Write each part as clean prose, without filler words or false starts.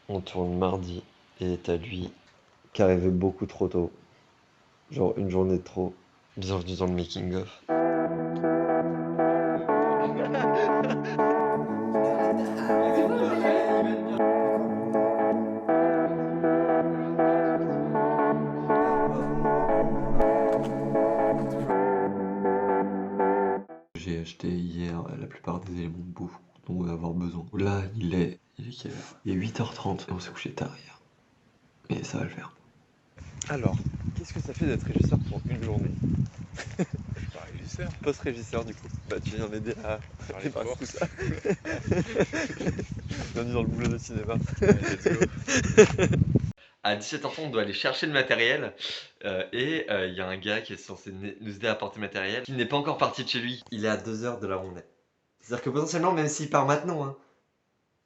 On tourne mardi et t'as lui qui arrivait beaucoup trop tôt. Genre une journée de trop. Bienvenue dans le making of. J'ai acheté hier la plupart des éléments de bouffe dont on va avoir besoin. Là, il est quelle heure? Il est 8h30 et on s'est couché tard hier. Mais ça va le faire. Alors, qu'est-ce que ça fait d'être régisseur pour une journée? Pas régisseur. Post-régisseur du coup. Bah tu viens m'aider à Par les préparer tout forces. ça. Bienvenue dans le boulot de cinéma. Let's go. À 17h30, on doit aller chercher le matériel et il y a un gars qui est censé nous aider à porter le matériel qui n'est pas encore parti de chez lui. Il est à 2 heures de là où on est. C'est-à-dire que potentiellement, même s'il part maintenant, hein,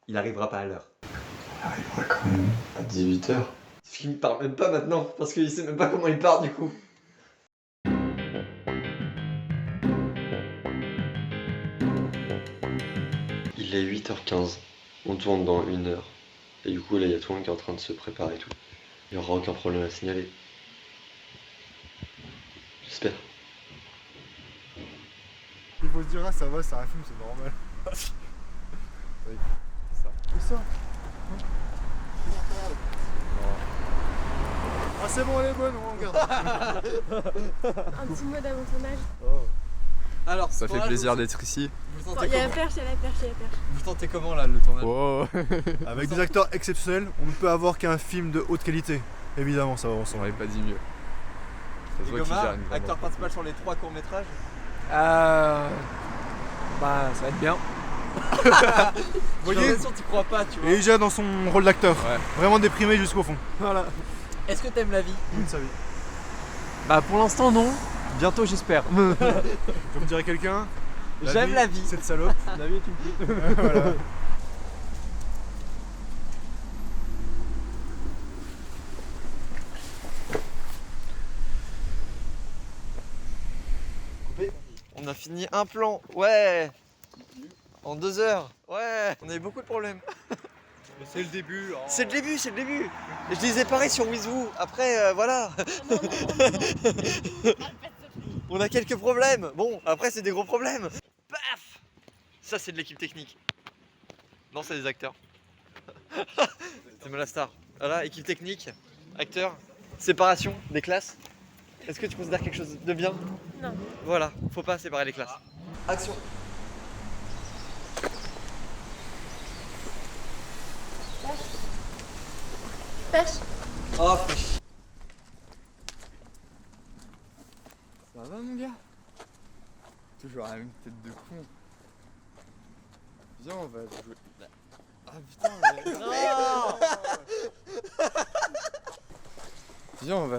il arrivera pas à l'heure. Il arrivera quand même à 18h. Il ne part même pas maintenant parce qu'il sait même pas comment il part du coup. Il est 8h15. On tourne dans 1 heure. Et du coup, là, il y a tout le monde qui est en train de se préparer et tout. Il n'y aura aucun problème à signaler. J'espère. Il faut se dire, ah ça va, c'est un film, c'est normal. Oui, c'est ça. C'est ça. Ah c'est bon, elle est bonne, on regarde. Un petit mot d'avant-tournage. Oh. Alors, Ça fait plaisir d'être ici. Vous Il sentez y a la comment perche, il y a la perche, il y a la perche. Vous sentez comment là le tournage? Oh. Avec des acteurs exceptionnels, on ne peut avoir qu'un film de haute qualité. Évidemment, ça va ensemble. On n'avait pas dit mieux. Et Gomard, acteur principal sur les 3 courts-métrages. Bah, ça va être bien. Vous J'ai voyez, l'impression que tu crois pas, tu vois. et déjà dans son rôle d'acteur. Ouais. Vraiment déprimé jusqu'au fond. Voilà. Est-ce que t'aimes la vie? Toute sa vie. Bah, pour l'instant, non. Bientôt, j'espère. Comme dirait quelqu'un, J'aime la vie. Cette salope. La vie est une pute. Voilà. On a fini un plan, ouais. En 2 heures, ouais. On a eu beaucoup de problèmes. C'est le début. C'est le début, c'est le début. Je disais pareil sur Wizwoo. Après, voilà. On a quelques problèmes. Bon, après, c'est des gros problèmes. Paf. Ça, c'est de l'équipe technique. Non, c'est des acteurs. C'est Malastar. Voilà, équipe technique, acteurs, séparation des classes. Est-ce que tu considères quelque chose de bien? Non. Voilà, faut pas séparer les classes. Action. Perche. Oh, fais chier. Ça va mon gars? Toujours la même tête de con. Viens, on va jouer. Ah putain, mais... Non. Viens, on va...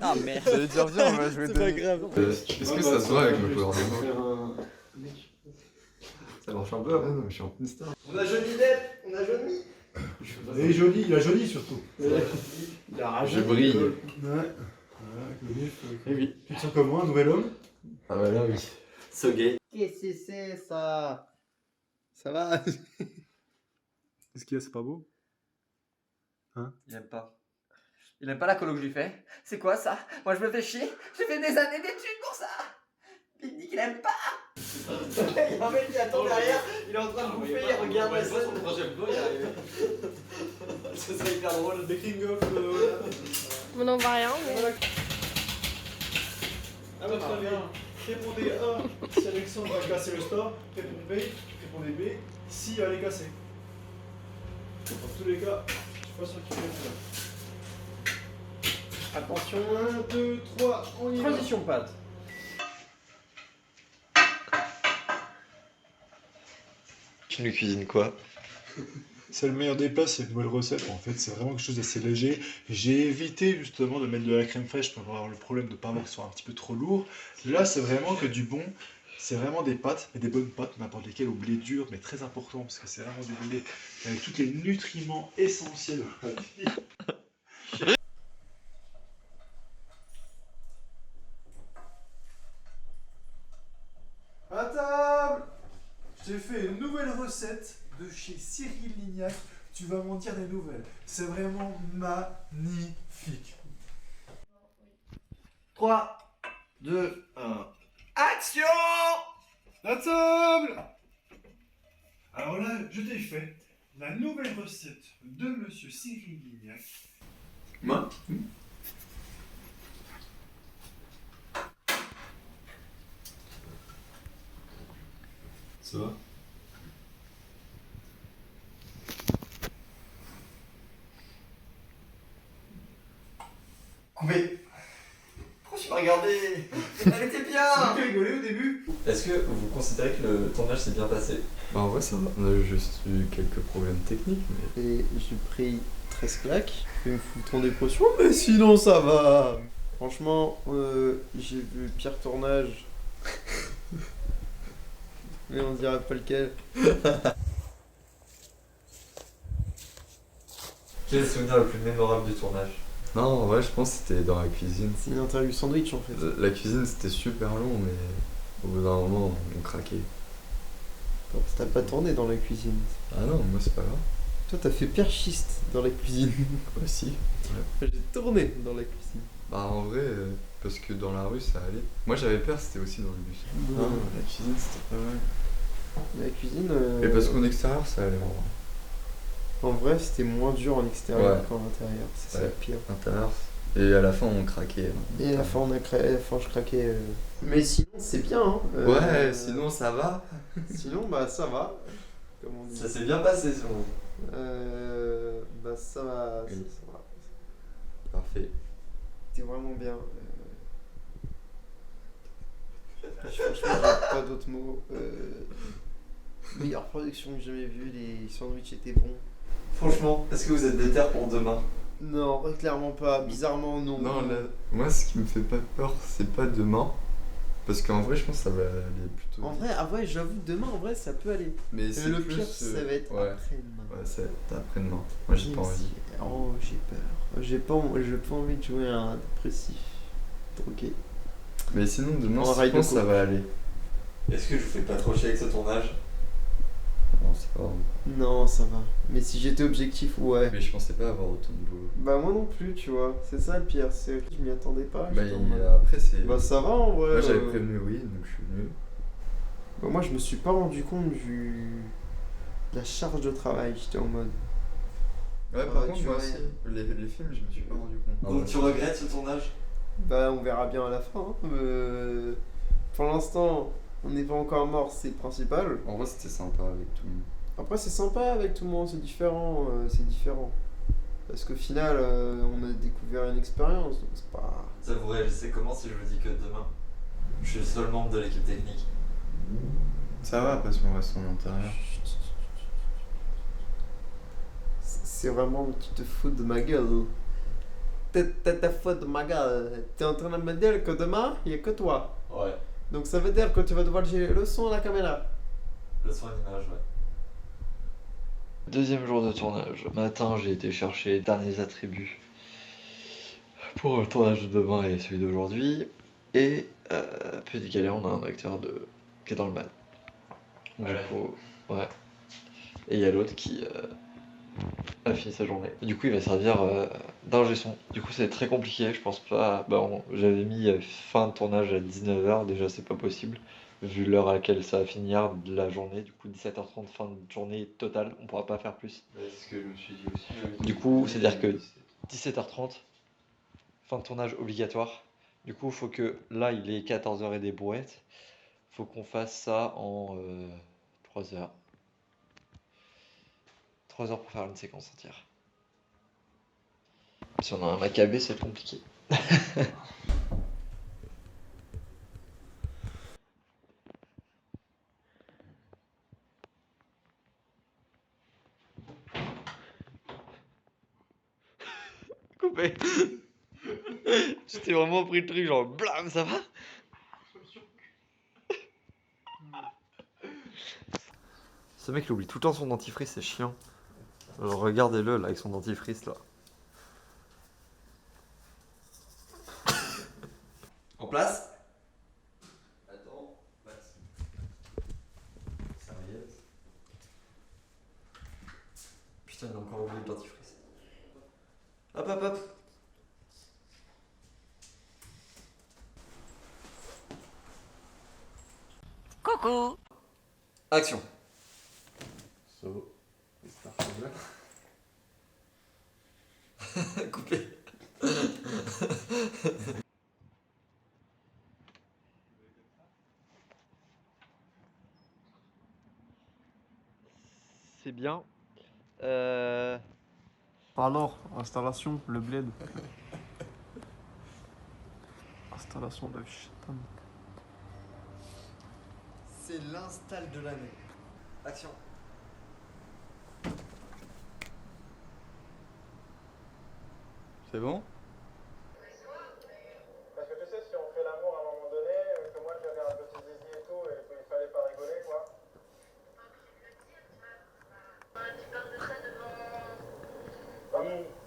Ah merde. J'allais dire viens, on va jouer C'est des... pas grave. Est-ce que ça se voit avec le pouvoir des mots? Ça marche un peu. Ah non, mais je suis en pleine star. On a Johnny Depp, on a Johnny. Il est joli, il a joli surtout. Il a Je brille. Ouais. Voilà, avec le bif. Eh oui. Tu te sens comme moi, un nouvel homme? Ah bah là, oui. So gay. Qu'est-ce que c'est ça? Ça va? Qu'est-ce qu'il y a, c'est pas beau? Il aime pas. Il aime pas la colo que je lui fais. C'est quoi ça? Moi je me fais chier. J'ai fait des années d'études pour ça. Il me dit qu'il aime pas. Il y a un mec qui attend derrière. Il est en train de bouffer. Il regarde la scène. Ça serait hyper drôle. Making of. On n'en voit rien, mais. À votre avis, répondez A si Alexandre va casser le store. Répondez B si elle est cassée. Dans tous les cas, je suis pas sûr qu'il va être là. Attention, 1, 2, 3, on y va. Transition pâte. Tu nous cuisines quoi? C'est le meilleur des plats, c'est une nouvelle recette. En fait, c'est vraiment quelque chose d'assez léger. J'ai évité justement de mettre de la crème fraîche pour avoir le problème de ne pas avoir que ce soit un petit peu trop lourd. Là, c'est vraiment que du bon. C'est vraiment des pâtes, mais des bonnes pâtes, n'importe lesquelles, au blé dur, mais très important parce que c'est vraiment du blé avec tous les nutriments essentiels de la vie. À table! J'ai fait une nouvelle recette de chez Cyril Lignac. Tu vas m'en dire des nouvelles. C'est vraiment magnifique. 3, 2, 1. Action! La table! Alors là, je t'ai fait la nouvelle recette de Monsieur Cyril Lignac. Moi Ça va? Mais pourquoi tu m'as regardé? Elle était bien! Tu as rigolé au début? Est-ce que vous considérez que le tournage s'est bien passé? Bah en vrai ça va, on a juste eu quelques problèmes techniques mais... Et j'ai pris 13 claques, je vais me foutre en dépression, mais sinon ça va! Franchement, j'ai vu pire tournage. Mais on dirait pas lequel. Quel est le souvenir le plus mémorable du tournage? Non en vrai je pense que c'était dans la cuisine. C'est une interview sandwich en fait. La cuisine c'était super long mais au bout d'un moment on craquait. T'as pas tourné dans la cuisine. Ah non moi c'est pas grave. Toi t'as fait perchiste dans la cuisine. Aussi. J'ai tourné dans la cuisine. Bah en vrai parce que dans la rue ça allait. Moi j'avais peur c'était aussi dans le bus. Non. Ah, la cuisine c'était pas mal. La cuisine. Et parce qu'en extérieur ça allait vraiment. En vrai c'était moins dur en extérieur Ouais. qu'en intérieur. C'est ça Ouais. le pire. Intérieur. Et à la fin on craquait. Et à la fin, je craquais. Mais sinon, c'est bien. Hein. Ouais sinon ça va. Sinon, bah ça va. Comme on dit. Ça s'est bien passé selon vous? Bah ça va. Oui. Ça va. Parfait. C'était vraiment bien. Franchement, j'ai pas d'autres mots. Meilleure production que j'ai jamais vue. Les sandwichs étaient bons. Franchement, est-ce que vous êtes déter pour demain? Non, clairement pas. Bizarrement, non. Non, là, moi ce qui me fait pas peur, c'est pas demain. Parce qu'en vrai, je pense que ça va aller plutôt. En vrai, j'avoue, demain, en vrai, ça peut aller. mais Et c'est le plus, pire, ça va être ouais. après-demain. Ouais, ça va être après-demain. Moi, j'ai pas envie. Oh, j'ai peur. J'ai pas envie de jouer à un dépressif. Drogué. Mais sinon, demain, En je rail de pense que ça coke. va aller. Est-ce que je vous fais pas trop chier avec ce tournage? Non, c'est pas grave. Non, ça va. Mais si j'étais objectif, ouais. Mais je pensais pas avoir autant de boulot. Bah, moi non plus, tu vois. C'est ça le pire. C'est que je m'y attendais pas. Bah, j'étais en mode- après, c'est. Bah, ça va en vrai. Moi, j'avais prévenu oui, donc je suis venu. Bah, moi, je me suis pas rendu compte de la charge de travail. J'étais en mode. Ouais, Ah, par ouais, contre, tu moi vois, aussi, les films, je me suis pas rendu compte. Donc tu regrettes ce tournage? Bah, on verra bien à la fin. Hein. Pour l'instant, on n'est pas encore mort, c'est le principal. En vrai, c'était sympa avec tout le monde. Après, c'est sympa avec tout le monde, c'est différent. Parce qu'au final, on a découvert une expérience, donc c'est pas. Ça vous réagissez comment si je vous dis que demain, je suis le seul membre de l'équipe technique? Ça va, parce qu'on reste en intérieur. C'est vraiment, tu te fous de ma gueule. T'es fou de ma gueule. T'es en train de me dire que demain, il n'y a que toi. Ouais, Donc ça veut dire que tu vas devoir gérer le son à la caméra. le soin d'image, ouais. Deuxième jour de tournage. Matin, j'ai été chercher les derniers attributs pour le tournage de demain et celui d'aujourd'hui. Et petite galère, on a un acteur qui est dans le mal. Du coup, ouais. Et il y a l'autre qui a fini sa journée. Du coup, il va servir d'ingé son. Du coup, c'est très compliqué. Je pense pas. J'avais mis fin de tournage à 19h. Déjà, c'est pas possible. Vu l'heure à laquelle ça va finir de la journée. Du coup, 17h30, fin de journée totale. On pourra pas faire plus. C'est ce que je me suis dit aussi. Du coup, c'est-à-dire que 17h30, fin de tournage obligatoire. Du coup, faut que là, il est 14h et des brouettes. Faut qu'on fasse ça en 3 heures. 3 heures pour faire une séquence entière. Si on a un Maccabée, c'est compliqué. Coupé. Tu t'es vraiment pris le truc, genre blam, ça va? Ce mec il oublie tout le temps son dentifrice, c'est chiant. Alors, regardez-le là avec son dentifrice là. En place? Attends, place. Serviette. Putain, il a encore oublié le dentifrice. Hop, hop, hop. Coucou. Action. So, c'est Coupé. C'est bien. Alors, installation, le bled. Installation de Shaitan. C'est l'install de l'année. Action. C'est bon? Parce que tu sais, si on fait l'amour à un moment donné, que moi j'avais un petit zizi et tout, et qu'il fallait pas rigoler, quoi. Tu parles de ça devant...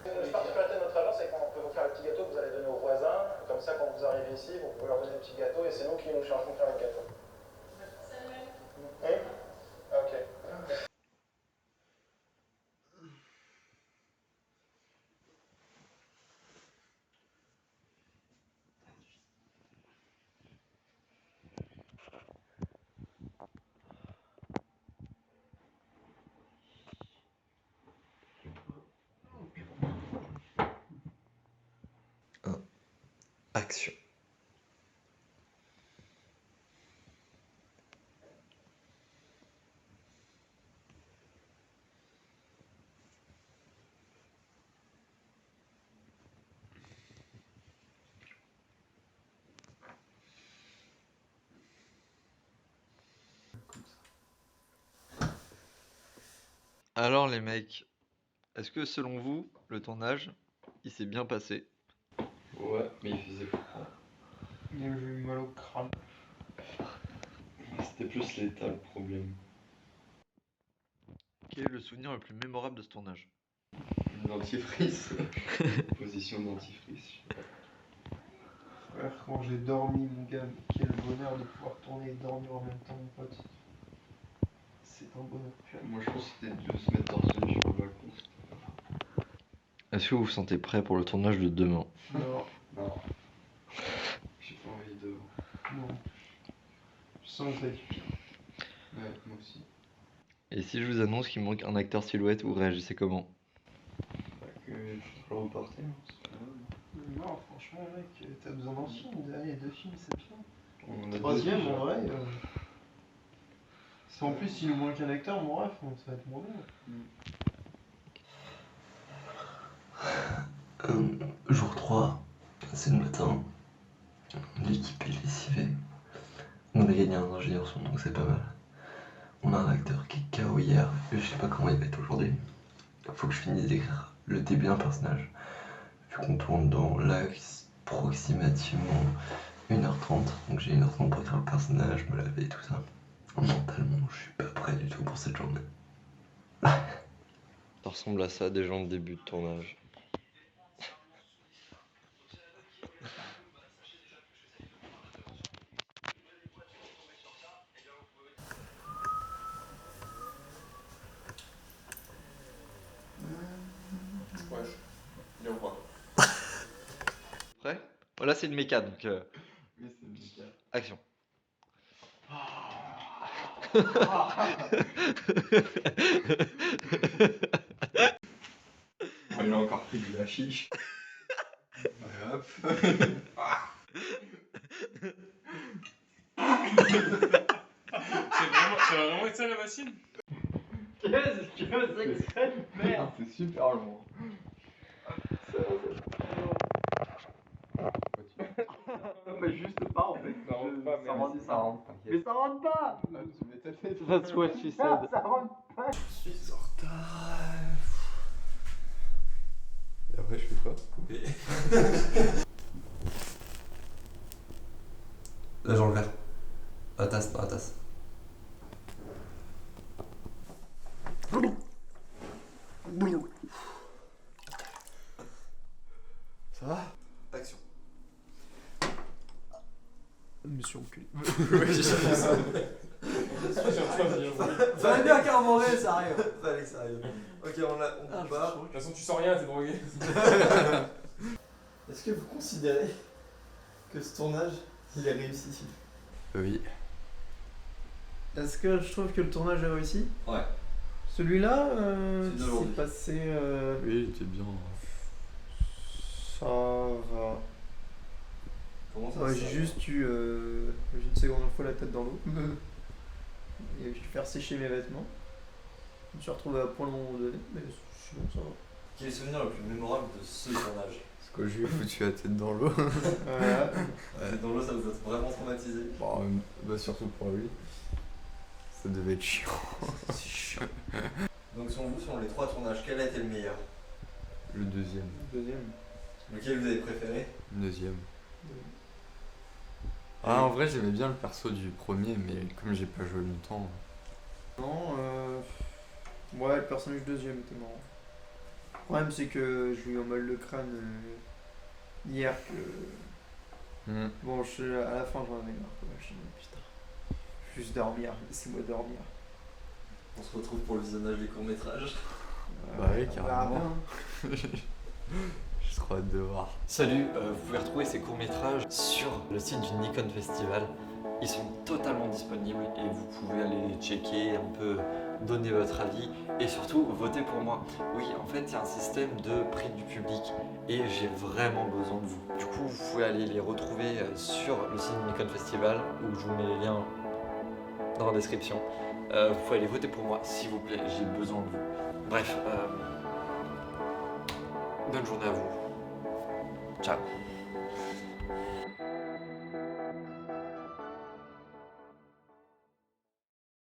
La particularité de notre agence, c'est qu'on peut vous faire le petit gâteau que vous allez donner aux voisins. Comme ça, quand vous arrivez ici, vous pouvez leur donner le petit gâteau, et c'est nous qui nous chargeons de faire le gâteau. Oui. Ok. Action. Alors les mecs, est-ce que selon vous, le tournage, il s'est bien passé? Ouais, mais il faisait froid. J'ai eu mal au crâne. C'était plus l'état le problème. Quel est le souvenir le plus mémorable de ce tournage? Le dentifrice. Position dentifrice. Frère, quand j'ai dormi, mon gars, quel bonheur de pouvoir tourner et dormir en même temps, mon pote. C'est un bonheur. Moi je pense que c'était de se mettre torse nu sur le balcon. Est-ce que vous vous sentez prêt pour le tournage de demain? Non, Non. J'ai pas envie de. non. Je sens que ça va être pire. Ouais, moi aussi. Et si je vous annonce qu'il manque un acteur silhouette, vous réagissez comment? Pas que je peux le reporter, hein, c'est pas grave. Non, franchement, mec, t'as besoin d'un film. Allez, 2 films, c'est bien. On a Troisième, deux, en vrai. Si en plus il nous manque un acteur, mon ref, ça va être mon nom. Jour 3, c'est le matin. L'équipe est lessivée. On a gagné un ingénieur son, donc c'est pas mal. On a un acteur qui est KO hier, et je sais pas comment il va être aujourd'hui. Faut que je finisse d'écrire le début d'un personnage. Vu qu'on tourne dans l'axe approximativement 1h30, donc j'ai 1h30 pour écrire le personnage, me laver et tout ça. Mentalement, je suis pas prêt du tout pour cette journée. Ça ressemble à ça, des gens de début de tournage. Ouais, il est au revoir. Prêt? Voilà, c'est une méca, donc Oui, c'est le méca. action. Il a encore pris de l'affiche. Ouais, hop. Ça va vraiment être ça la machine? Qu'est-ce que c'est que cette merde? C'est super long. Mais juste pas en fait. Ça rentre pas, mais ça rentre, ça rentre. Mais ça rentre pas! Là, tu m'étonnes. That's what she said. Ça rentre pas! Je suis en retard. Et après, je fais quoi? Couper. Là, j'enlève le verre. La tasse, dans la tasse. Ça va? Action. Je me suis enculé. Ouais, j'ai jamais ça. Ça va bien carboné, ça arrive. Allez, sérieux. Ok, on coupe pas. De toute façon, tu sens rien, t'es drogué. Est-ce que vous considérez que ce tournage, il est réussi? Oui. Est-ce que je trouve que le tournage est réussi? Ouais. Celui-là, Celui d'aujourd'hui. c'est passé... Oui, il était bien. Ça va. Comment ça Ouais, se j'ai fait juste eu une seconde fois la tête dans l'eau. Et j'ai dû faire sécher mes vêtements. Je me suis retrouvé à point à un moment donné, mais sinon ça va. Quel est le souvenir le plus mémorable de ce tournage? Parce que j'ai foutu la tête dans l'eau. Voilà. Dans l'eau, ça vous a vraiment traumatisé. Bah, surtout pour lui. Ça devait être chiant. C'est chiant. Donc, selon vous, selon les 3 tournages, quel a été le meilleur? Le deuxième. Deuxième. Lequel vous avez préféré? Le deuxième. Ah, en vrai, j'aimais bien le perso du premier, mais comme j'ai pas joué longtemps. Non, ouais, le personnage deuxième était marrant. Le problème, c'est que j'ai eu un mal de crâne hier que. Bon, à la fin, j'en avais marre. Quoi. Je me suis dit, putain, juste dormir, laissez-moi dormir. On se retrouve pour le visionnage des courts-métrages. Bah oui, on verra carrément. bien. Je trop hâte de voir. Salut, vous pouvez retrouver ces courts-métrages sur le site du Nikon Festival. Ils sont totalement disponibles et vous pouvez aller les checker, un peu donner votre avis et surtout voter pour moi. Oui, en fait, il y a un système de prix du public et j'ai vraiment besoin de vous. Du coup, vous pouvez aller les retrouver sur le site du Nikon Festival où je vous mets les liens dans la description. Vous pouvez aller voter pour moi, s'il vous plaît, j'ai besoin de vous. Bref, bonne journée à vous. Ciao.